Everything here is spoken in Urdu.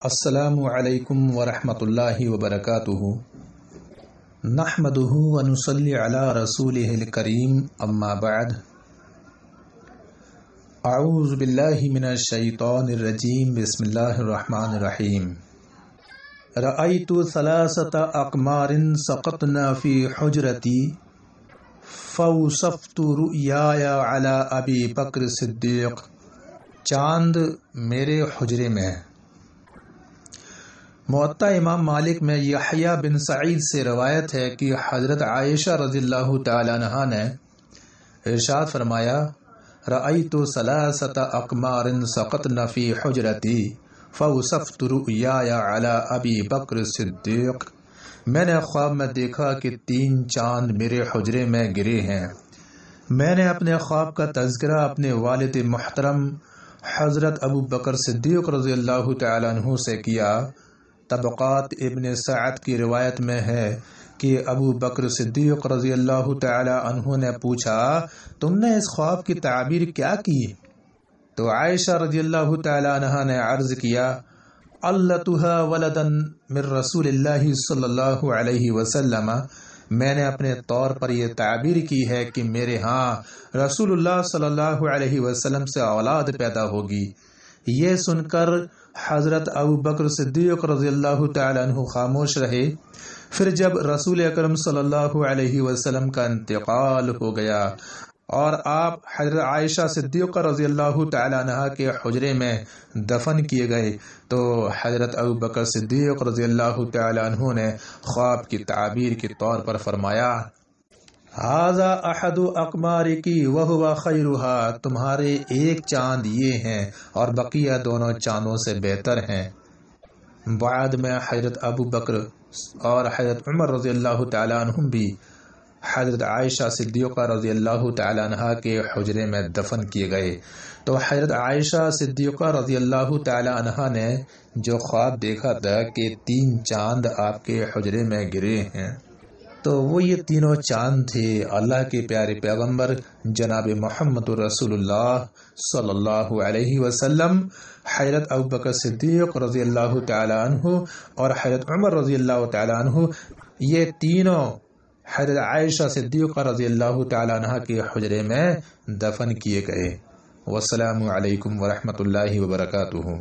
السلام علیکم ورحمۃ اللہ وبرکاتہ نحمدہ ونصلی علی رسولہ الکریم اما بعد اعوذ باللہ من الشیطان الرجیم بسم اللہ الرحمن الرحیم رأیت ثلاثۃ اقمار سقطن فی حجرتی فوصفت رؤیای علی ابی بکر صدیق۔ چاند میرے حجرے میں۔ موطا امام مالک میں یحییٰ بن سعید سے روایت ہے کہ حضرت عائشہ رضی اللہ تعالی عنہا نے ارشاد فرمایا، رأیت ثلاثۃ اقمار سقطن فی حجرتی فوصفت رؤیای علی ابی بکر صدیق۔ میں نے خواب میں دیکھا کہ 3 چاند میرے حجرے میں گرے ہیں۔ میں نے اپنے خواب کا تذکرہ اپنے والد محترم حضرت ابو بکر صدیق رضی اللہ تعالی عنہ سے کیا۔ طبقات ابن سعد کی روایت میں ہے کہ ابو بکر صدیق رضی اللہ تعالی عنہ نے پوچھا، تم نے اس خواب کی تعبیر کیا کی؟ تو عائشہ رضی اللہ تعالی عنہ نے عرض کیا، علتها ولدا من رسول اللہ صلی اللہ علیہ وسلم، میں نے اپنے طور پر یہ تعبیر کی ہے کہ میرے ہاں رسول اللہ صلی اللہ علیہ وسلم سے اولاد پیدا ہوگی۔ یہ سن کر حضرت ابو بکر صدیق رضی اللہ تعالی عنہ خاموش رہے۔ پھر جب رسول اکرم صلی اللہ علیہ وسلم کا انتقال ہو گیا اور آپ حضرت عائشہ صدیقہ رضی اللہ تعالی عنہ کے حجرے میں دفن کیے گئے تو حضرت ابو بکر صدیق رضی اللہ تعالی عنہ نے خواب کی تعبیر کے طور پر فرمایا، ھذا احد اقمارکی وہو خیرھا، تمہارے ایک چاند یہ ہیں اور بقیہ دونوں چاندوں سے بہتر ہیں۔ بعد میں حضرت ابو بکر اور حضرت عمر رضی اللہ تعالی عنہم بھی حضرت عائشہ صدیقہ رضی اللہ تعالی عنہ کے حجرے میں دفن کیے گئے تو حضرت عائشہ صدیقہ رضی اللہ تعالی عنہ نے جو خواب دیکھا تھا کہ 3 چاند آپ کے حجرے میں گرے ہیں تو وہ یہ تینوں چاند تھے اللہ کے پیارے پیغمبر جناب محمد رسول اللہ صلی اللہ علیہ وسلم، حضرت ابو بکر صدیق رضی اللہ تعالی عنہ اور حضرت عمر رضی اللہ تعالی عنہ، یہ تینوں حضرت عائشہ صدیقہ رضی اللہ تعالی عنہ کے حجرے میں دفن کیے گئے۔ والسلام علیکم ورحمۃ اللہ وبرکاتہ۔